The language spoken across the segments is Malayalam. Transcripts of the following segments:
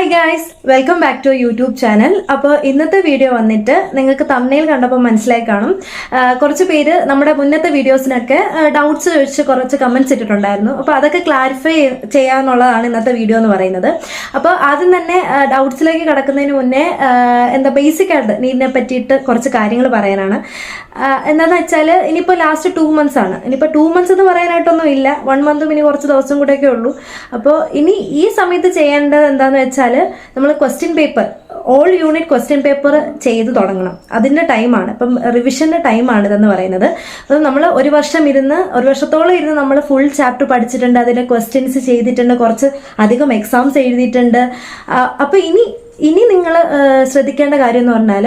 Hi guys, welcome back to YouTube channel. അപ്പോൾ ഇന്നത്തെ വീഡിയോ വന്നിട്ട് നിങ്ങൾക്ക് തംബ്നെയിൽ കണ്ടപ്പോൾ മനസ്സിലായി കാണും. കുറച്ച് പേര് നമ്മുടെ മുന്നത്തെ വീഡിയോസിനൊക്കെ ഡൗട്ട്സ് ചോദിച്ച് കുറച്ച് കമൻറ്റ്സ് ഇട്ടിട്ടുണ്ടായിരുന്നു. അപ്പോൾ അതൊക്കെ ക്ലാരിഫൈ ചെയ്യാന്നുള്ളതാണ് ഇന്നത്തെ വീഡിയോ എന്ന് പറയുന്നത്. അപ്പോൾ ആദ്യം തന്നെ ഡൗട്ട്സിലേക്ക് കടക്കുന്നതിന് മുന്നേ ബേസിക് ആയിട്ട് നീറ്റിനെ പറ്റിയിട്ട് കുറച്ച് കാര്യങ്ങൾ പറയാനാണ്. എന്താണെന്ന് വെച്ചാൽ ഇനിയിപ്പോൾ ലാസ്റ്റ് 2 months ആണ്. ഇനിയിപ്പോൾ 2 months എന്ന് പറയാനായിട്ടൊന്നും ഇല്ല, 1 month ഇനി കുറച്ച് ദിവസം കൂടെയൊക്കെ ഉള്ളൂ. അപ്പോൾ ഇനി ഈ സമയത്ത് ചെയ്യേണ്ടത് എന്താണെന്ന് വെച്ചാൽ നമ്മൾ question paper, all unit question paper ചെയ്ത് തുടങ്ങണം. അതിൻ്റെ ടൈമാണ്, ഇപ്പം റിവിഷൻ്റെ ടൈമാണ് ഇതെന്ന് പറയുന്നത്. അത് നമ്മൾ ഒരു വർഷത്തോളം ഇരുന്ന് നമ്മൾ ഫുൾ ചാപ്റ്റർ പഠിച്ചിട്ടുണ്ട്, അതിൻ്റെ ക്വസ്റ്റ്യൻസ് ചെയ്തിട്ടുണ്ട്, കുറച്ച് അധികം എക്സാംസ് എഴുതിയിട്ടുണ്ട്. അപ്പോൾ ഇനി നിങ്ങൾ ശ്രദ്ധിക്കേണ്ട കാര്യം എന്ന് പറഞ്ഞാൽ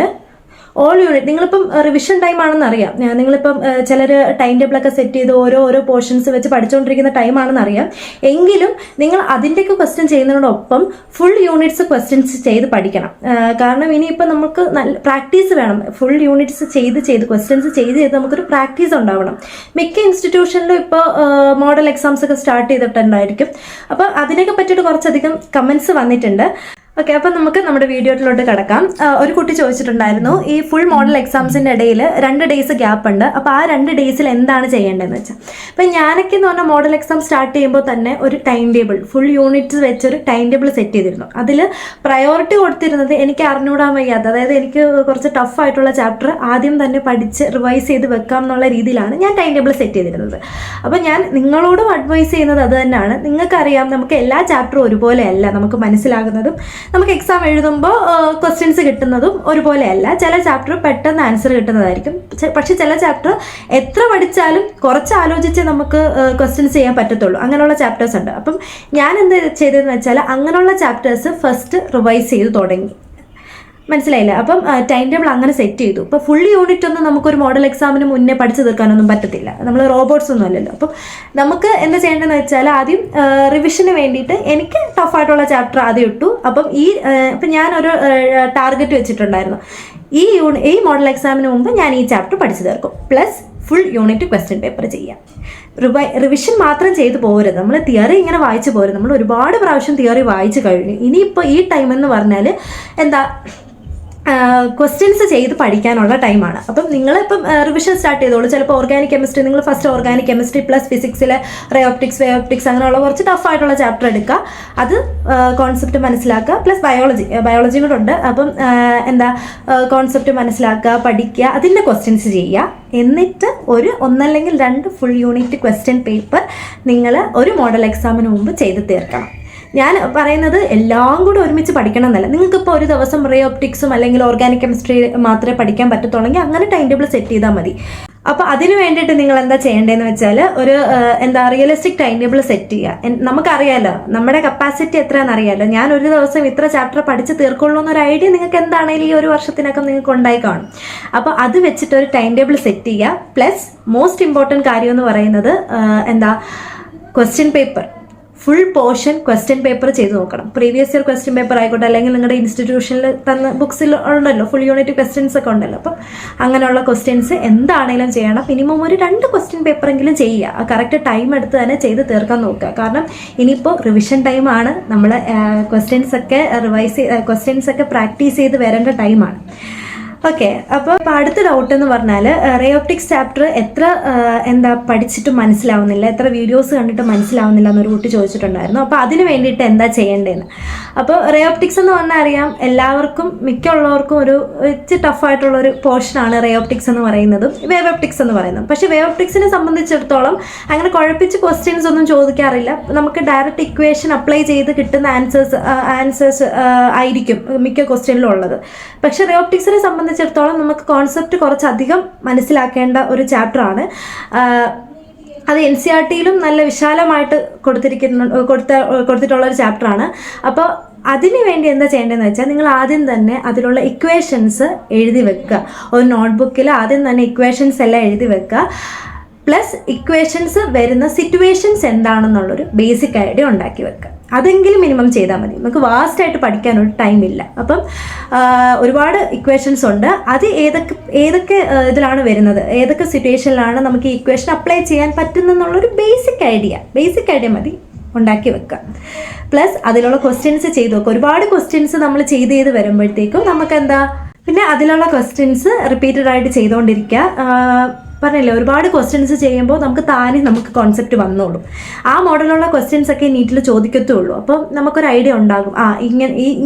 ഓൾ യൂണിറ്റ് നിങ്ങളിപ്പം റിവിഷൻ ടൈം ആണെന്ന് അറിയാം. നിങ്ങളിപ്പം ചിലർ ടൈം ടേബിളൊക്കെ സെറ്റ് ചെയ്ത് ഓരോ പോർഷൻസ് വെച്ച് പഠിച്ചുകൊണ്ടിരിക്കുന്ന ടൈം ആണെന്ന് അറിയാം. എങ്കിലും നിങ്ങൾ അതിൻ്റെയൊക്കെ ക്വസ്റ്റ്യൻ ചെയ്യുന്നതിനോടൊപ്പം ഫുൾ യൂണിറ്റ്സ് ക്വസ്റ്റ്യൻസ് ചെയ്ത് പഠിക്കണം. കാരണം ഇനിയിപ്പോൾ നമുക്ക് നല്ല പ്രാക്ടീസ് വേണം. ഫുൾ യൂണിറ്റ്സ് ചെയ്ത് ക്വസ്റ്റ്യൻസ് ചെയ്ത് നമുക്കൊരു പ്രാക്ടീസ് ഉണ്ടാവണം. മിക്ക ഇൻസ്റ്റിറ്റ്യൂഷനിലും ഇപ്പോൾ മോഡൽ എക്സാംസ് ഒക്കെ സ്റ്റാർട്ട് ചെയ്തിട്ടുണ്ടായിരിക്കും. അപ്പോൾ അതിനൊക്കെ പറ്റിയിട്ട് കുറച്ചധികം കമൻസ് വന്നിട്ടുണ്ട്. ഓക്കെ, അപ്പം നമുക്ക് നമ്മുടെ വീഡിയോയിലോട്ട് കിടക്കാം. ഒരു കുട്ടി ചോദിച്ചിട്ടുണ്ടായിരുന്നു, ഈ ഫുൾ മോഡൽ എക്സാംസിൻ്റെ ഇടയിൽ 2 days ഗ്യാപ്പ് ഉണ്ട്, അപ്പോൾ ആ 2 days എന്താണ് ചെയ്യേണ്ടതെന്ന് വെച്ചാൽ, ഇപ്പം ഞാനൊക്കെ എന്ന് പറഞ്ഞാൽ മോഡൽ എക്സാം സ്റ്റാർട്ട് ചെയ്യുമ്പോൾ തന്നെ ഒരു ടൈം ടേബിൾ, ഫുൾ യൂണിറ്റ്സ് വെച്ചൊരു ടൈം ടേബിൾ സെറ്റ് ചെയ്തിരുന്നു. അതിൽ പ്രയോറിറ്റി കൊടുത്തിരുന്നത് എനിക്ക് അറിഞ്ഞുകൂടാൻ വയ്യാത്ത, അതായത് എനിക്ക് കുറച്ച് ടഫ് ആയിട്ടുള്ള ചാപ്റ്റർ ആദ്യം തന്നെ പഠിച്ച് റിവൈസ് ചെയ്ത് വെക്കാം എന്നുള്ള രീതിയിലാണ് ഞാൻ ടൈം ടേബിൾ സെറ്റ് ചെയ്തിരുന്നത്. അപ്പോൾ ഞാൻ നിങ്ങളോടും അഡ്വൈസ് ചെയ്യുന്നത് അത് തന്നെയാണ്. നിങ്ങൾക്കറിയാം, നമുക്ക് എല്ലാ ചാപ്റ്ററും ഒരുപോലെയല്ല നമുക്ക് മനസ്സിലാകുന്നതും, നമുക്ക് എക്സാം എഴുതുമ്പോൾ ക്വസ്റ്റ്യൻസ് കിട്ടുന്നതും ഒരുപോലെയല്ല. ചില ചാപ്റ്റർ പെട്ടെന്ന് ആൻസർ കിട്ടുന്നതായിരിക്കും, പക്ഷെ ചില ചാപ്റ്റർ എത്ര പഠിച്ചാലും കുറച്ച് ആലോചിച്ച് നമുക്ക് ക്വസ്റ്റ്യൻസ് ചെയ്യാൻ പറ്റത്തുള്ളൂ. അങ്ങനെയുള്ള ചാപ്റ്റേഴ്സ് ഉണ്ട്. അപ്പം ഞാൻ എന്ത് ചെയ്തതെന്ന് വെച്ചാൽ അങ്ങനെയുള്ള ചാപ്റ്റേഴ്സ് ഫസ്റ്റ് റിവൈസ് ചെയ്ത് തുടങ്ങി. മനസ്സിലായില്ല? അപ്പം ടൈം ടേബിൾ അങ്ങനെ സെറ്റ് ചെയ്തു. ഇപ്പോൾ ഫുൾ യൂണിറ്റ് ഒന്നും നമുക്കൊരു മോഡൽ എക്സാമിന് മുന്നേ പഠിച്ചു തീർക്കാനൊന്നും പറ്റത്തില്ല, നമ്മൾ റോബോട്ട്സ് ഒന്നും അല്ലല്ലോ. അപ്പം നമുക്ക് എന്താ ചെയ്യേണ്ടതെന്ന് വെച്ചാൽ ആദ്യം റിവിഷന് വേണ്ടിയിട്ട് എനിക്ക് ടഫായിട്ടുള്ള ചാപ്റ്റർ ആദ്യം ഇട്ടു. അപ്പം ഇപ്പം ഞാനൊരു ടാർഗറ്റ് വെച്ചിട്ടുണ്ടായിരുന്നു, ഈ മോഡൽ എക്സാമിന് മുമ്പ് ഞാൻ ഈ ചാപ്റ്റർ പഠിച്ചു തീർക്കും, plus full unit question paper ചെയ്യാം. റിവിഷൻ മാത്രം ചെയ്ത് പോരുത്, നമ്മൾ തിയറി ഇങ്ങനെ വായിച്ച് പോരുത്. നമ്മൾ ഒരുപാട് പ്രാവശ്യം തിയറി വായിച്ച് കഴിഞ്ഞു. ഇനിയിപ്പോൾ ഈ ടൈം എന്ന് പറഞ്ഞാൽ ക്വസ്റ്റ്യൻസ് ചെയ്ത് പഠിക്കാനുള്ള ടൈമാണ്. അപ്പം നിങ്ങളിപ്പം റിവിഷൻ സ്റ്റാർട്ട് ചെയ്തോളൂ. ചിലപ്പോൾ ഓർഗാനിക് കെമിസ്ട്രി, നിങ്ങൾ ഫസ്റ്റ് ഓർഗാനിക് കെമിസ്ട്രി പ്ലസ് ഫിസിക്സിലെ വേയോപ്റ്റിക്സ് അങ്ങനെയുള്ള കുറച്ച് ടഫായിട്ടുള്ള ചാപ്റ്റർ എടുക്കുക, അത് കോൺസെപ്റ്റ് മനസ്സിലാക്കുക, പ്ലസ് ബയോളജി കൂടെ ഉണ്ട്. അപ്പം കോൺസെപ്റ്റ് മനസ്സിലാക്കുക, പഠിക്കുക, അതിൻ്റെ ക്വസ്റ്റ്യൻസ് ചെയ്യുക. എന്നിട്ട് ഒരു 1 അല്ലെങ്കിൽ 2 ഫുൾ യൂണിറ്റ് ക്വസ്റ്റ്യൻ പേപ്പർ നിങ്ങൾ ഒരു മോഡൽ എക്സാമിന് മുമ്പ് ചെയ്ത് തീർക്കണം. ഞാൻ പറയുന്നത് എല്ലാം കൂടെ ഒരുമിച്ച് പഠിക്കണം എന്നല്ല. നിങ്ങൾക്കിപ്പോൾ ഒരു ദിവസം ഓപ്റ്റിക്സും അല്ലെങ്കിൽ ഓർഗാനിക് കെമിസ്ട്രി മാത്രമേ പഠിക്കാൻ പറ്റത്തുള്ളെങ്കിൽ അങ്ങനെ ടൈം ടേബിൾ സെറ്റ് ചെയ്താൽ മതി. അപ്പോൾ അതിന് വേണ്ടിയിട്ട് നിങ്ങൾ എന്താ ചെയ്യേണ്ടതെന്ന് വെച്ചാൽ ഒരു റിയലിസ്റ്റിക് ടൈം ടേബിൾ സെറ്റ് ചെയ്യുക. നമുക്കറിയാമല്ലോ നമ്മുടെ കപ്പാസിറ്റി എത്രയാണെന്ന് അറിയാമല്ലോ. ഞാൻ ഒരു ദിവസം ഇത്ര ചാപ്റ്റർ പഠിച്ച് തീർക്കുള്ളൂ എന്നൊരു ഐഡിയ നിങ്ങൾക്ക് എന്താണെങ്കിലും ഈ ഒരു വർഷത്തിനൊക്കെ നിങ്ങൾക്ക് ഉണ്ടായി കാണും. അപ്പോൾ അത് വെച്ചിട്ട് ഒരു ടൈം ടേബിൾ സെറ്റ് ചെയ്യുക. പ്ലസ് മോസ്റ്റ് ഇമ്പോർട്ടൻറ്റ് കാര്യം എന്ന് പറയുന്നത് question paper, full portion question paper ചെയ്ത് നോക്കണം. പ്രീവിയസ് ഇയർ ക്വസ്റ്റ്യൻ പേപ്പർ ആയിക്കോട്ടെ, അല്ലെങ്കിൽ നിങ്ങളുടെ ഇൻസ്റ്റിറ്റ്യൂഷനിൽ തന്ന ബുക്സിൽ ഉണ്ടല്ലോ ഫുൾ യൂണിറ്റ് ക്വസ്റ്റ്യൻസ് ഒക്കെ ഉണ്ടല്ലോ. അപ്പം അങ്ങനെയുള്ള ക്വസ്റ്റ്യൻസ് എന്താണെങ്കിലും ചെയ്യണം. മിനിമം ഒരു 2 ക്വസ്റ്റ്യൻ പേപ്പറെങ്കിലും ചെയ്യുക. ആ കറക്റ്റ് ടൈം എടുത്ത് തന്നെ ചെയ്ത് തീർക്കാൻ നോക്കുക. കാരണം ഇനിയിപ്പോൾ റിവിഷൻ ടൈമാണ്, നമ്മൾ ക്വസ്റ്റ്യൻസ് ഒക്കെ പ്രാക്ടീസ് ചെയ്ത് വരേണ്ട ടൈമാണ്. ഓക്കെ, അപ്പോൾ അടുത്ത ഡൗട്ട് എന്ന് പറഞ്ഞാൽ റേയോപ്റ്റിക്സ് ചാപ്റ്റർ എത്ര പഠിച്ചിട്ട് മനസ്സിലാവുന്നില്ല, എത്ര വീഡിയോസ് കണ്ടിട്ട് മനസ്സിലാവുന്നില്ല എന്നൊരു കുട്ടി ചോദിച്ചിട്ടുണ്ടായിരുന്നു. അപ്പോൾ അതിന് വേണ്ടിയിട്ട് എന്താ ചെയ്യേണ്ടതെന്ന്. അപ്പോൾ റേയോപ്റ്റിക്സ് എന്ന് പറഞ്ഞാൽ അറിയാം, എല്ലാവർക്കും മിക്കുള്ളവർക്കും ഒരു ടഫായിട്ടുള്ളൊരു പോർഷനാണ് റേയോപ്റ്റിക്സ് എന്ന് പറയുന്നതും വേവോപ്റ്റിക്സ് എന്ന് പറയുന്നതും. പക്ഷേ വേവോപ്റ്റിക്സിനെ സംബന്ധിച്ചിടത്തോളം അങ്ങനെ കുഴപ്പിച്ച് ക്വസ്റ്റ്യൻസ് ഒന്നും ചോദിക്കാറില്ല. നമുക്ക് ഡയറക്റ്റ് ഇക്വേഷൻ അപ്ലൈ ചെയ്ത് കിട്ടുന്ന ആൻസേഴ്സ് ആയിരിക്കും മിക്ക ക്വസ്റ്റ്യനിലും ഉള്ളത്. പക്ഷേ റേയോപ്റ്റിക്സിനെ സംബന്ധിച്ചിടത്തോളം നമുക്ക് കോൺസെപ്റ്റ് കുറച്ചധികം മനസ്സിലാക്കേണ്ട ഒരു ചാപ്റ്ററാണ്. അത് NCERT-യിലും നല്ല വിശാലമായിട്ട് കൊടുത്തിട്ടുള്ള ഒരു ചാപ്റ്ററാണ്. അപ്പോൾ അതിന് വേണ്ടി എന്താ ചെയ്യേണ്ടതെന്ന് വെച്ചാൽ നിങ്ങൾ ആദ്യം തന്നെ അതിലുള്ള ഇക്വേഷൻസ് എഴുതി വെക്കുക. ഒരു നോട്ട്ബുക്കിൽ ആദ്യം തന്നെ ഇക്വേഷൻസ് എല്ലാം എഴുതി വെക്കുക. പ്ലസ് ഇക്വേഷൻസ് വരുന്ന സിറ്റുവേഷൻസ് എന്താണെന്നുള്ളൊരു ബേസിക് ഐഡിയ ഉണ്ടാക്കി വെക്കുക. അതെങ്കിലും മിനിമം ചെയ്താൽ മതി. നമുക്ക് വാസ്റ്റായിട്ട് പഠിക്കാനൊരു ടൈമില്ല. അപ്പം ഒരുപാട് ഇക്വേഷൻസ് ഉണ്ട്. അത് ഏതൊക്കെ ഇതിലാണ് വരുന്നത്, ഏതൊക്കെ സിറ്റുവേഷനിലാണ് നമുക്ക് ഈ ഇക്വേഷൻ അപ്ലൈ ചെയ്യാൻ പറ്റുന്നെന്നുള്ളൊരു ബേസിക് ഐഡിയ മതി ഉണ്ടാക്കി വെക്കുക. പ്ലസ് അതിലുള്ള ക്വസ്റ്റ്യൻസ് ചെയ്ത് നോക്കുക. ഒരുപാട് ക്വസ്റ്റ്യൻസ് നമ്മൾ ചെയ്ത് വരുമ്പോഴത്തേക്കും നമുക്ക് എന്താ, പിന്നെ അതിലുള്ള ക്വസ്റ്റ്യൻസ് റിപ്പീറ്റഡ് ആയിട്ട് ചെയ്തുകൊണ്ടിരിക്കുക. പറഞ്ഞില്ലേ, ഒരുപാട് ക്വസ്റ്റ്യൻസ് ചെയ്യുമ്പോൾ നമുക്ക് കോൺസെപ്റ്റ് വന്നോളും. ആ മോഡലുള്ള ക്വസ്റ്റ്യൻസ് ഒക്കെ നീറ്റിൽ ചോദിക്കത്തുള്ളൂ. അപ്പം നമുക്കൊരു ഐഡിയ ഉണ്ടാകും, ഇങ്ങനെ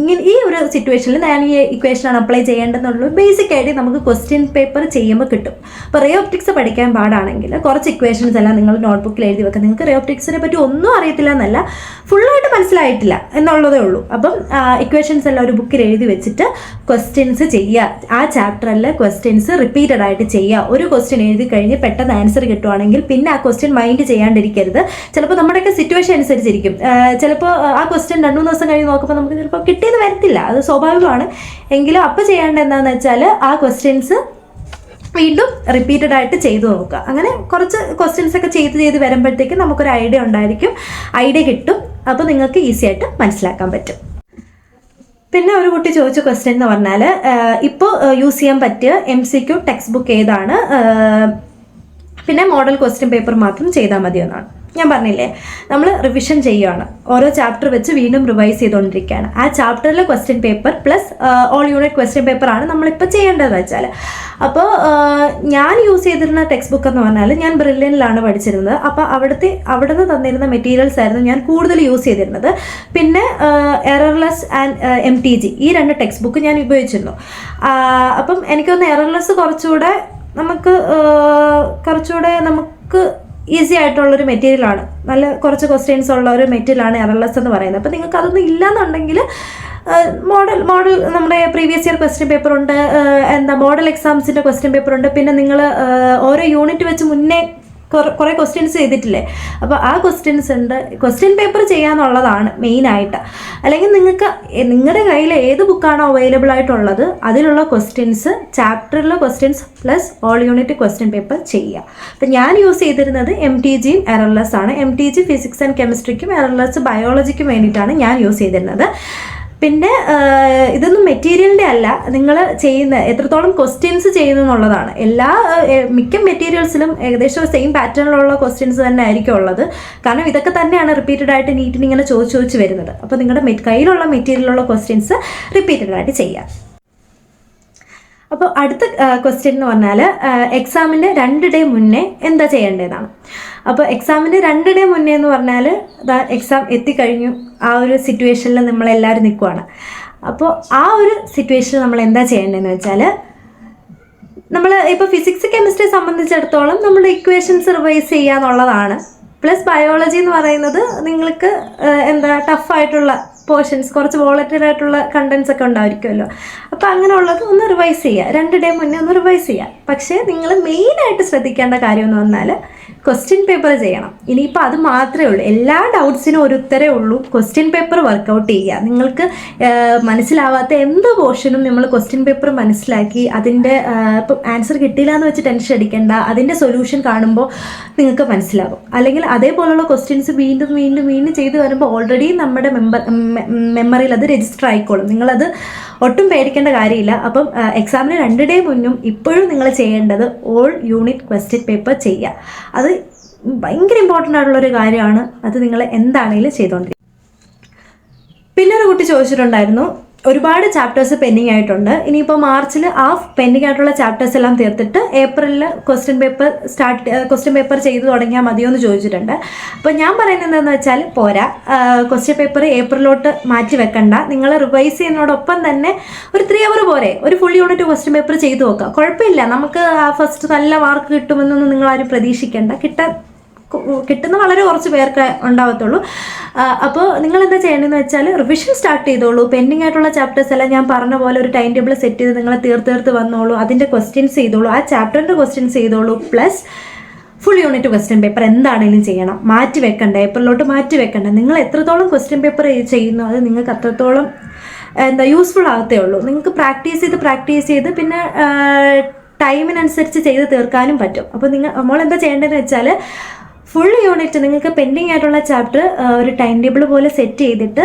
ഈ ഒരു സിറ്റുവേഷനിൽ ഞാൻ ഈ ഇക്വേഷനാണ് അപ്ലൈ ചെയ്യേണ്ടതെന്നുള്ളൂ ബേസിക് ഐഡിയ നമുക്ക് ക്വസ്റ്റ്യൻ പേപ്പർ ചെയ്യുമ്പോൾ കിട്ടും. അപ്പോൾ റേ ഓപ്റ്റിക്സ് പഠിക്കാൻ പാടാണെങ്കിൽ കുറച്ച് ഇക്വേഷൻസ് എല്ലാം നിങ്ങൾ നോട്ട്ബുക്കിൽ എഴുതി വെക്കുക. നിങ്ങൾക്ക് റേ ഓപ്റ്റിക്സിനെ പറ്റി ഒന്നും അറിയത്തില്ല എന്നല്ല, ഫുള്ളായിട്ട് മനസ്സിലായിട്ടില്ല എന്നുള്ളതേ ഉള്ളൂ. അപ്പം ഇക്വേഷൻസ് എല്ലാം ഒരു ബുക്കിൽ എഴുതി വെച്ചിട്ട് ക്വസ്റ്റ്യൻസ് ചെയ്യുക. ആ ചാപ്റ്ററിൽ ക്വസ്റ്റ്യൻസ് റിപ്പീറ്റഡ് ആയിട്ട് ചെയ്യുക. ഒരു ക്വസ്റ്റ്യൻ എഴുതി കഴിഞ്ഞ് പെട്ടെന്ന് ആൻസർ കിട്ടുവാണെങ്കിൽ പിന്നെ ആ ക്വസ്റ്റ്യൻ മൈൻഡ് ചെയ്യാണ്ടിരിക്കരുത്. ചിലപ്പോൾ നമ്മുടെയൊക്കെ സിറ്റുവേഷൻ അനുസരിച്ചിരിക്കും. ചിലപ്പോൾ ആ ക്വസ്റ്റ്യൻ 2-3 ദിവസം കഴിഞ്ഞ് നോക്കുമ്പോൾ നമുക്ക് ചിലപ്പോൾ കിട്ടിയെന്ന് വരത്തില്ല, അത് സ്വാഭാവികമാണ്. എങ്കിലും അപ്പോൾ ചെയ്യേണ്ടത് എന്താണെന്ന് വെച്ചാൽ ആ ക്വസ്റ്റ്യൻസ് വീണ്ടും റിപ്പീറ്റഡ് ആയിട്ട് ചെയ്തു നോക്കുക. അങ്ങനെ കുറച്ച് ക്വസ്റ്റ്യൻസ് ഒക്കെ ചെയ്ത് വരുമ്പോഴത്തേക്കും നമുക്കൊരു ഐഡിയ ഉണ്ടായിരിക്കും, ഐഡിയ കിട്ടും. അപ്പോൾ നിങ്ങൾക്ക് ഈസി ആയിട്ട് മനസ്സിലാക്കാൻ പറ്റും. പിന്നെ ഒരു കുട്ടി ചോദിച്ച ക്വസ്റ്റ്യൻ എന്ന് പറഞ്ഞാൽ, ഇപ്പോൾ യൂസ് ചെയ്യാൻ പറ്റിയ MCQ ടെക്സ്റ്റ് ബുക്ക് ഏതാണ്, പിന്നെ മോഡൽ ക്വസ്റ്റ്യൻ പേപ്പർ മാത്രം ചെയ്താൽ മതിയെന്നാണ്. ഞാൻ പറഞ്ഞില്ലേ, നമ്മൾ റിവിഷൻ ചെയ്യുകയാണ്, ഓരോ ചാപ്റ്റർ വെച്ച് വീണ്ടും റിവൈസ് ചെയ്തുകൊണ്ടിരിക്കുകയാണ്. ആ ചാപ്റ്ററിലെ question paper plus all unit question പേപ്പറാണ് നമ്മളിപ്പോൾ ചെയ്യേണ്ടതെന്ന് വെച്ചാൽ. അപ്പോൾ ഞാൻ യൂസ് ചെയ്തിരുന്ന ടെക്സ്റ്റ് ബുക്ക് എന്ന് പറഞ്ഞാൽ, ഞാൻ ബ്രില്യനിലാണ് പഠിച്ചിരുന്നത്. അപ്പോൾ അവിടുന്ന് തന്നിരുന്ന മെറ്റീരിയൽസ് ആയിരുന്നു ഞാൻ കൂടുതൽ യൂസ് ചെയ്തിരുന്നത്. പിന്നെ എറർലെസ് ആൻഡ് MTG ഈ 2 ടെക്സ്റ്റ് ബുക്ക് ഞാൻ ഉപയോഗിച്ചിരുന്നു. അപ്പം എനിക്കൊന്ന് എറർലെസ് കുറച്ചുകൂടെ നമുക്ക് ഈസി ആയിട്ടുള്ളൊരു മെറ്റീരിയലാണ്, നല്ല കുറച്ച് ക്വസ്റ്റ്യൻസ് ഉള്ള ഒരു മെറ്റീരിയലാണ് എറർലെസ് എന്ന് പറയുന്നത്. അപ്പോൾ നിങ്ങൾക്ക് അതൊന്നും ഇല്ലയെന്നുണ്ടെങ്കിൽ മോഡൽ നമ്മുടെ പ്രീവിയസ് ഇയർ ക്വസ്റ്റ്യൻ പേപ്പർ ഉണ്ട്, മോഡൽ എക്സാംസിൻ്റെ ക്വസ്റ്റ്യൻ പേപ്പർ ഉണ്ട്. പിന്നെ നിങ്ങൾ ഓരോ യൂണിറ്റ് വെച്ച് മുന്നേ കുറേ ക്വസ്റ്റ്യൻസ് ചെയ്തിട്ടില്ലേ, അപ്പോൾ ആ ക്വസ്റ്റ്യൻസ് ഉണ്ട്. ക്വസ്റ്റ്യൻ പേപ്പർ ചെയ്യാന്നുള്ളതാണ് മെയിനായിട്ട്. അല്ലെങ്കിൽ നിങ്ങൾക്ക് നിങ്ങളുടെ കയ്യിൽ ഏത് ബുക്കാണോ അവൈലബിൾ ആയിട്ടുള്ളത് അതിലുള്ള ക്വസ്റ്റ്യൻസ്, ചാപ്റ്ററിലെ questions plus all unit question paper ചെയ്യുക. അപ്പം ഞാൻ യൂസ് ചെയ്തിരുന്നത് MTGയും എറർലെസ് ആണ്. MTG ഫിസിക്സ് ആൻഡ് കെമിസ്ട്രിക്കും, എറർലെസ് ബയോളജിക്കും വേണ്ടിയിട്ടാണ് ഞാൻ യൂസ് ചെയ്തിരുന്നത്. പിന്നെ ഇതൊന്നും മെറ്റീരിയലിൻ്റെ അല്ല, നിങ്ങൾ ചെയ്യുന്ന എത്രത്തോളം ക്വസ്റ്റ്യൻസ് ചെയ്യുന്നു എന്നുള്ളതാണ്. മിക്ക മെറ്റീരിയൽസിലും ഏകദേശം സെയിം പാറ്റേണിലുള്ള ക്വസ്റ്റ്യൻസ് തന്നെ ആയിരിക്കും ഉള്ളത്. കാരണം ഇതൊക്കെ തന്നെയാണ് റിപ്പീറ്റഡ് ആയിട്ട് നീറ്റിന് ഇങ്ങനെ ചോദിച്ച് വരുന്നത്. അപ്പോൾ നിങ്ങളുടെ കയ്യിലുള്ള മെറ്റീരിയലുള്ള ക്വസ്റ്റ്യൻസ് റിപ്പീറ്റഡ് ആയിട്ട് ചെയ്യുക. അപ്പോൾ അടുത്ത ക്വസ്റ്റ്യൻ എന്ന് പറഞ്ഞാൽ, എക്സാമിൻ്റെ 2 ഡേ മുന്നേ എന്താ ചെയ്യേണ്ടതാണ്. അപ്പോൾ എക്സാമിൻ്റെ 2 ഡേ മുന്നേ എന്ന് പറഞ്ഞാൽ എക്സാം എത്തിക്കഴിഞ്ഞു, ആ ഒരു സിറ്റുവേഷനിൽ നമ്മളെല്ലാവരും നിൽക്കുവാണ്. അപ്പോൾ ആ ഒരു സിറ്റുവേഷനിൽ നമ്മൾ എന്താ ചെയ്യേണ്ടതെന്ന് വെച്ചാൽ, നമ്മൾ ഇപ്പോൾ ഫിസിക്സ് കെമിസ്ട്രി സംബന്ധിച്ചിടത്തോളം നമ്മുടെ ഇക്വേഷൻസ് റിവൈസ് ചെയ്യുക എന്നുള്ളതാണ്. പ്ലസ് ബയോളജി എന്ന് പറയുന്നത് നിങ്ങൾക്ക് ടഫായിട്ടുള്ള പോർഷൻസ്, കുറച്ച് വോളറ്റൈൽ ആയിട്ടുള്ള കണ്ടൻസ് ഒക്കെ ഉണ്ടായിരിക്കുമല്ലോ. അപ്പോൾ അങ്ങനെയുള്ളത് ഒന്ന് റിവൈസ് ചെയ്യുക, 2 ഡേ മുന്നേ ഒന്ന് റിവൈസ് ചെയ്യുക. പക്ഷേ നിങ്ങൾ മെയിനായിട്ട് ശ്രദ്ധിക്കേണ്ട കാര്യം എന്ന് പറഞ്ഞാൽ ക്വസ്റ്റ്യൻ പേപ്പർ ചെയ്യണം. ഇനിയിപ്പോൾ അത് മാത്രമേ ഉള്ളൂ, എല്ലാ ഡൗട്ട്സിനും ഒരു ഉത്തരേ ഉള്ളൂ. ക്വസ്റ്റ്യൻ പേപ്പർ വർക്കൗട്ട് ചെയ്യുക. നിങ്ങൾക്ക് മനസ്സിലാവാത്ത എന്ത് പോർഷനും നമ്മൾ ക്വസ്റ്റ്യൻ പേപ്പർ മനസ്സിലാക്കി അതിൻ്റെ ഇപ്പം ആൻസർ കിട്ടിയില്ല എന്ന് വെച്ച് ടെൻഷൻ അടിക്കേണ്ട, അതിൻ്റെ സൊല്യൂഷൻ കാണുമ്പോൾ നിങ്ങൾക്ക് മനസ്സിലാകും. അല്ലെങ്കിൽ അതേപോലുള്ള ക്വസ്റ്റ്യൻസ് വീണ്ടും വീണ്ടും വീണ്ടും ചെയ്ത് വരുമ്പോൾ ഓൾറെഡി നമ്മുടെ മെമ്മറിയിൽ അത് രജിസ്റ്റർ ആയിക്കോളും. നിങ്ങളത് ഒട്ടും പേടിക്കേണ്ട കാര്യമില്ല. അപ്പം എക്സാമിന് 2 ഡേ മുന്നും ഇപ്പോഴും നിങ്ങൾ ചെയ്യേണ്ടത് ഓൾ യൂണിറ്റ് ക്വസ്റ്റ്യൻ പേപ്പർ ചെയ്യുക. അത് ഭയങ്കര ഇമ്പോർട്ടൻ്റ് ആയിട്ടുള്ളൊരു കാര്യമാണ്. അത് നിങ്ങൾ എന്താണെങ്കിലും ചെയ്തുകൊണ്ടിരിക്കുക. പിന്നെ ഒരു കുട്ടി ചോദിച്ചിട്ടുണ്ടായിരുന്നു, ഒരുപാട് ചാപ്റ്റേഴ്സ് പെൻഡിങ് ആയിട്ടുണ്ട്, ഇനിയിപ്പോൾ മാർച്ചിൽ പെൻഡിങ് ആയിട്ടുള്ള ചാപ്റ്റേഴ്സ് എല്ലാം തീർത്തിട്ട് ഏപ്രിലിൽ ക്വസ്റ്റ്യൻ പേപ്പർ ചെയ്തു തുടങ്ങിയാൽ മതിയോ എന്ന് ചോദിച്ചിട്ടുണ്ട്. അപ്പോൾ ഞാൻ പറയുന്നത് എന്താണെന്ന് വെച്ചാൽ, പോരാ, ക്വസ്റ്റ്യൻ പേപ്പർ ഏപ്രിലോട്ട് മാറ്റി വെക്കണ്ട. നിങ്ങൾ റിവൈസ് ചെയ്യുന്നതോടൊപ്പം തന്നെ ഒരു 3 hour പോരെ ഒരു ഫുൾ യൂണിറ്റ് ക്വസ്റ്റ്യൻ പേപ്പർ ചെയ്തു നോക്കുക. കുഴപ്പമില്ല, നമുക്ക് ഫസ്റ്റ് നല്ല മാർക്ക് കിട്ടുമെന്നൊന്നും നിങ്ങളാരും പ്രതീക്ഷിക്കേണ്ട. കിട്ടുന്ന വളരെ കുറച്ച് പേർക്ക് ഉണ്ടാവത്തുള്ളൂ. അപ്പോൾ നിങ്ങൾ എന്താ ചെയ്യേണ്ടതെന്ന് വെച്ചാൽ, റിവിഷൻ സ്റ്റാർട്ട് ചെയ്തോളൂ. പെൻഡിങ് ആയിട്ടുള്ള ചാപ്റ്റേഴ്സ് എല്ലാം ഞാൻ പറഞ്ഞ പോലെ ഒരു ടൈം ടേബിൾ സെറ്റ് ചെയ്ത് നിങ്ങൾ തീർത്ത് വന്നോളൂ. അതിൻ്റെ ക്വസ്റ്റ്യൻസ് ചെയ്തോളൂ, ആ ചാപ്റ്ററിൻ്റെ ക്വസ്റ്റ്യൻസ് ചെയ്തോളൂ. Plus full unit question paper എന്താണെങ്കിലും ചെയ്യണം. മാറ്റി വെക്കണ്ട, ഏപ്രിലോട്ട് മാറ്റി വെക്കണ്ട. നിങ്ങൾ എത്രത്തോളം ക്വസ്റ്റ്യൻ പേപ്പർ ചെയ്യുന്നു അത് നിങ്ങൾക്ക് അത്രത്തോളം യൂസ്ഫുൾ ആകത്തേ ഉള്ളൂ. നിങ്ങൾക്ക് പ്രാക്ടീസ് ചെയ്ത് പിന്നെ ടൈമിനനുസരിച്ച് ചെയ്ത് തീർക്കാനും പറ്റും. അപ്പോൾ നമ്മൾ എന്താ ചെയ്യേണ്ടതെന്ന് വെച്ചാൽ, ഫുൾ യൂണിറ്റ് നിങ്ങൾക്ക് പെൻഡിങ് ആയിട്ടുള്ള ചാപ്റ്റർ ഒരു ടൈം ടേബിൾ പോലെ സെറ്റ് ചെയ്തിട്ട്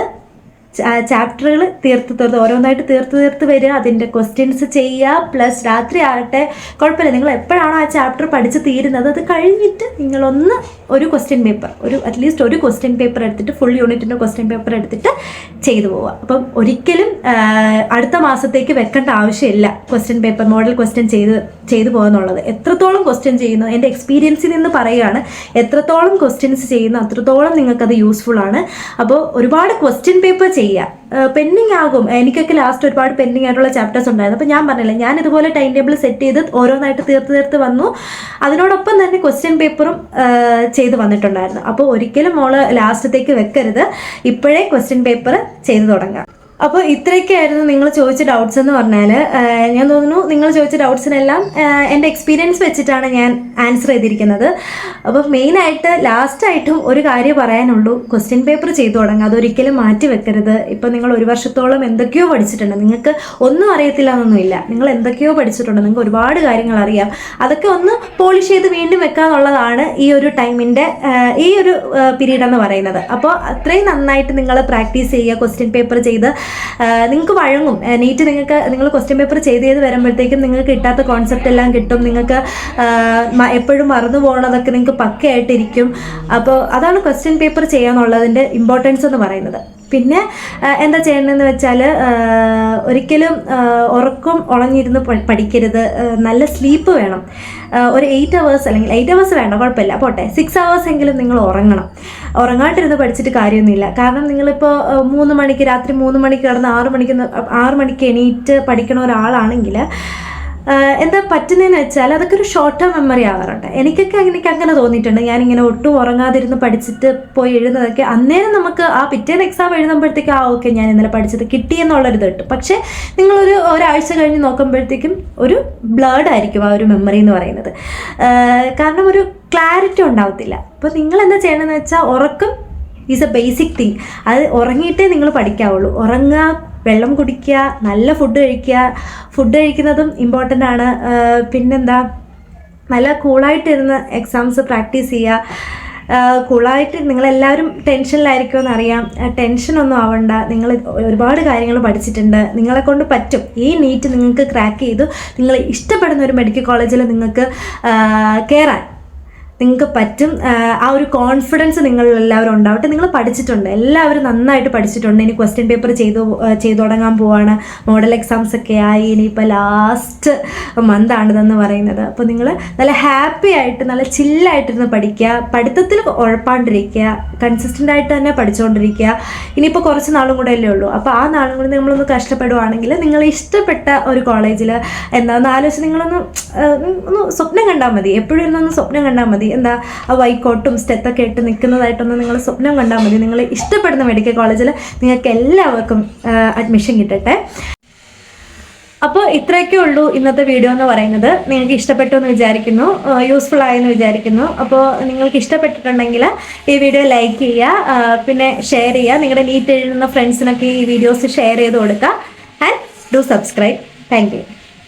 ചാപ്റ്ററുകൾ തീർത്ത് ഓരോന്നായിട്ട് തീർത്ത് വരിക, അതിൻ്റെ ക്വസ്റ്റ്യൻസ് ചെയ്യുക, പ്ലസ് രാത്രി ആകട്ടെ കുഴപ്പമില്ല, നിങ്ങൾ എപ്പോഴാണോ ആ ചാപ്റ്റർ പഠിച്ച് തീരുന്നത് അത് കഴിഞ്ഞിട്ട് നിങ്ങളൊന്ന് ഒരു ക്വസ്റ്റ്യൻ പേപ്പർ, അറ്റ്ലീസ്റ്റ് ഒരു ക്വസ്റ്റ്യൻ പേപ്പർ എടുത്തിട്ട് ഫുൾ യൂണിറ്റിൻ്റെ ക്വസ്റ്റ്യൻ പേപ്പർ എടുത്തിട്ട് ചെയ്തു പോവുക. അപ്പം ഒരിക്കലും അടുത്ത മാസത്തേക്ക് വെക്കേണ്ട ആവശ്യമില്ല ക്വസ്റ്റ്യൻ പേപ്പർ, മോഡൽ ക്വസ്റ്റ്യൻ ചെയ്തു പോകുന്നുള്ളത്. എത്രത്തോളം ക്വസ്റ്റ്യൻ ചെയ്യുന്നു, എൻ്റെ എക്സ്പീരിയൻസിൽ നിന്ന് പറയുകയാണ്, എത്രത്തോളം ക്വസ്റ്റ്യൻസ് ചെയ്യുന്നു അത്രത്തോളം നിങ്ങൾക്കത് യൂസ്ഫുൾ ആണ്. അപ്പോൾ ഒരുപാട് ക്വസ്റ്റ്യൻ പേപ്പർ ചെയ്യുക. പെൻഡിങ് ആകും, എനിക്കൊക്കെ ലാസ്റ്റ് ഒരുപാട് പെൻഡിങ് ആയിട്ടുള്ള ചാപ്റ്റേഴ്സ് ഉണ്ടായിരുന്നു. അപ്പോൾ ഞാൻ പറഞ്ഞില്ല, ഞാൻ ഇതുപോലെ ടൈം ടേബിൾ സെറ്റ് ചെയ്ത് ഓരോന്നായിട്ട് തീർത്ത് വന്നു. അതിനോടൊപ്പം തന്നെ ക്വസ്റ്റ്യൻ പേപ്പറും ചെയ്ത് വന്നിട്ടുണ്ടായിരുന്നു. അപ്പോൾ ഒരിക്കലും മോള് ലാസ്റ്റത്തേക്ക് വെക്കരുത്, ഇപ്പോഴേ ക്വസ്റ്റ്യൻ പേപ്പർ ചെയ്ത് തുടങ്ങാം. അപ്പോൾ ഇത്രയൊക്കെയായിരുന്നു നിങ്ങൾ ചോദിച്ച ഡൗട്ട്സ് എന്ന് പറഞ്ഞാൽ. ഞാൻ തോന്നുന്നു നിങ്ങൾ ചോദിച്ച ഡൗട്ട്സിനെല്ലാം എൻ്റെ എക്സ്പീരിയൻസ് വെച്ചിട്ടാണ് ഞാൻ ആൻസർ ചെയ്തിരിക്കുന്നത്. അപ്പോൾ മെയിനായിട്ട് ലാസ്റ്റായിട്ടും ഒരു കാര്യം പറയാനുള്ളൂ, ക്വസ്റ്റ്യൻ പേപ്പർ ചെയ്തു തുടങ്ങുക, അതൊരിക്കലും മാറ്റി വെക്കരുത്. ഇപ്പോൾ നിങ്ങൾ ഒരു വർഷത്തോളം എന്തൊക്കെയോ പഠിച്ചിട്ടുണ്ട്, നിങ്ങൾക്ക് ഒന്നും അറിയത്തില്ല എന്നൊന്നുമില്ല, നിങ്ങൾ എന്തൊക്കെയോ പഠിച്ചിട്ടുണ്ട്, നിങ്ങൾക്ക് ഒരുപാട് കാര്യങ്ങൾ അറിയാം. അതൊക്കെ ഒന്ന് പോളിഷ് ചെയ്ത് വീണ്ടും വെക്കുക എന്നുള്ളതാണ് ഈ ഒരു ടൈമിൻ്റെ ഈ ഒരു പീരീഡ് എന്ന് പറയുന്നത്. അപ്പോൾ അത്രയും നന്നായിട്ട് നിങ്ങൾ പ്രാക്ടീസ് ചെയ്യുക, ക്വസ്റ്റ്യൻ പേപ്പർ ചെയ്ത് നിങ്ങൾക്ക് വഴങ്ങും. നീറ്റ് നിങ്ങൾ ക്വസ്റ്റ്യൻ പേപ്പർ ചെയ്ത് വരുമ്പോഴത്തേക്കും നിങ്ങൾക്ക് കിട്ടാത്ത കോൺസെപ്റ്റ് എല്ലാം കിട്ടും, നിങ്ങൾക്ക് എപ്പോഴും മറന്നു പോകണതൊക്കെ നിങ്ങൾക്ക് പക്കയായിട്ടിരിക്കും. അപ്പോൾ അതാണ് ക്വസ്റ്റ്യൻ പേപ്പർ ചെയ്യാന്നുള്ളതിൻ്റെ ഇമ്പോർട്ടൻസ് എന്ന് പറയുന്നത്. പിന്നെ എന്താ ചെയ്യേണ്ടതെന്ന് വെച്ചാൽ, ഒരിക്കലും ഉറക്കം ഉളഞ്ഞിരുന്ന് പഠിക്കരുത്, നല്ല സ്ലീപ്പ് വേണം. ഒരു 8 hours അല്ലെങ്കിൽ 8 hours വേണ്ട, കുഴപ്പമില്ല, പോട്ടെ 6 hours എങ്കിലും നിങ്ങൾ ഉറങ്ങണം. ഉറങ്ങാണ്ടിരുന്ന് പഠിച്ചിട്ട് കാര്യമൊന്നുമില്ല. കാരണം നിങ്ങളിപ്പോൾ 3 മണിക്ക് രാത്രി 3 മണിക്ക് കിടന്ന് 6 മണിക്ക് എണീറ്റ് പഠിക്കണ ഒരാളാണെങ്കിൽ എന്താ പറ്റുന്നതെന്ന് വെച്ചാൽ അതൊക്കെ ഒരു ഷോർട്ട് ടേം മെമ്മറി ആവാറുണ്ട്. എനിക്ക് അങ്ങനെ തോന്നിയിട്ടുണ്ട്. ഞാനിങ്ങനെ ഒട്ടും ഉറങ്ങാതിരുന്ന് പഠിച്ചിട്ട് പോയി എഴുതുന്നതൊക്കെ അന്നേരം നമുക്ക് ആ പിറ്റേന്ന് എക്സാം എഴുതുമ്പോഴത്തേക്കും ഓക്കെ ഞാൻ ഇന്നലെ പഠിച്ചത് കിട്ടിയെന്നുള്ളൊരിത് കിട്ടും. പക്ഷേ നിങ്ങളൊരു ഒരാഴ്ച കഴിഞ്ഞ് നോക്കുമ്പോഴത്തേക്കും ഒരു ബ്ലർഡ് ആയിരിക്കും ആ ഒരു മെമ്മറി എന്ന് പറയുന്നത്. കാരണം ഒരു ക്ലാരിറ്റി ഉണ്ടാവത്തില്ല. അപ്പോൾ നിങ്ങൾ എന്താ ചെയ്യണമെന്ന് വെച്ചാൽ, ഉറക്കം ഈസ് എ ബേസിക് തിങ്. അത് ഉറങ്ങിയിട്ടേ നിങ്ങൾ പഠിക്കാവുള്ളൂ. ഉറങ്ങുക, വെള്ളം കുടിക്കുക, നല്ല ഫുഡ് കഴിക്കുക. ഫുഡ് കഴിക്കുന്നതും ഇമ്പോർട്ടൻ്റ് ആണ്. പിന്നെന്താ, നല്ല കൂളായിട്ടിരുന്ന് എക്സാംസ് പ്രാക്ടീസ് ചെയ്യുക. കൂളായിട്ട്, നിങ്ങളെല്ലാവരും ടെൻഷനിലായിരിക്കുമെന്ന് അറിയാം. ടെൻഷനൊന്നും ആവണ്ട. നിങ്ങൾ ഒരുപാട് കാര്യങ്ങൾ പഠിച്ചിട്ടുണ്ട്, നിങ്ങളെ കൊണ്ട് പറ്റും. ഈ നീറ്റ് നിങ്ങൾക്ക് ക്രാക്ക് ചെയ്തു നിങ്ങൾ ഇഷ്ടപ്പെടുന്ന ഒരു മെഡിക്കൽ കോളേജിൽ നിങ്ങൾക്ക് കയറാൻ നിങ്ങൾക്ക് പറ്റും. ആ ഒരു കോൺഫിഡൻസ് നിങ്ങളെല്ലാവരും ഉണ്ടാവട്ടെ. നിങ്ങൾ പഠിച്ചിട്ടുണ്ട്, എല്ലാവരും നന്നായിട്ട് പഠിച്ചിട്ടുണ്ട്. ഇനി ക്വസ്റ്റ്യൻ പേപ്പർ ചെയ്തു തുടങ്ങാൻ പോവാണ്. മോഡൽ എക്സാംസ് ഒക്കെ ആയി, ഇനിയിപ്പോൾ ലാസ്റ്റ് മന്താണിതെന്ന് പറയുന്നത്. അപ്പോൾ നിങ്ങൾ നല്ല ഹാപ്പി ആയിട്ട് നല്ല ചില്ലായിട്ടിരുന്ന് പഠിക്കുക, പഠിത്തത്തിൽ ഉഴപ്പാണ്ടിരിക്കുക, കൺസിസ്റ്റൻ്റ് ആയിട്ട് തന്നെ പഠിച്ചുകൊണ്ടിരിക്കുക. ഇനിയിപ്പോൾ കുറച്ച് നാളും കൂടെ അല്ലേ ഉള്ളൂ. അപ്പോൾ ആ നാളും കൂടി നമ്മളൊന്ന് കഷ്ടപ്പെടുവാണെങ്കിൽ നിങ്ങൾ ഇഷ്ടപ്പെട്ട ഒരു കോളേജിൽ എന്താണെന്ന് ആലോചിച്ച് നിങ്ങളൊന്ന് സ്വപ്നം കണ്ടാൽ മതി. എപ്പോഴും ഇരുന്നൊന്ന് സ്വപ്നം കണ്ടാൽ മതി. എന്താ, ആ വൈക്കോട്ടും സ്റ്റെത്തൊക്കെ ഇട്ട് നിൽക്കുന്നതായിട്ടൊന്ന് നിങ്ങൾ സ്വപ്നം കണ്ടാൽ മതി. നിങ്ങൾ ഇഷ്ടപ്പെടുന്ന മെഡിക്കൽ കോളേജിൽ നിങ്ങൾക്ക് എല്ലാവർക്കും അഡ്മിഷൻ കിട്ടട്ടെ. അപ്പോൾ ഇത്രയൊക്കെ ഉള്ളൂ ഇന്നത്തെ വീഡിയോ എന്ന് പറയുന്നത്. നിങ്ങൾക്ക് ഇഷ്ടപ്പെട്ടു എന്ന് വിചാരിക്കുന്നു, യൂസ്ഫുൾ ആയെന്ന് വിചാരിക്കുന്നു. അപ്പോൾ നിങ്ങൾക്ക് ഇഷ്ടപ്പെട്ടിട്ടുണ്ടെങ്കിൽ ഈ വീഡിയോ ലൈക്ക് ചെയ്യുക, പിന്നെ ഷെയർ ചെയ്യുക. നിങ്ങളുടെ നീറ്റ് എഴുതുന്ന ഫ്രണ്ട്സിനൊക്കെ ഈ വീഡിയോസ് ഷെയർ ചെയ്ത് കൊടുക്കുക. And do subscribe. Thank you.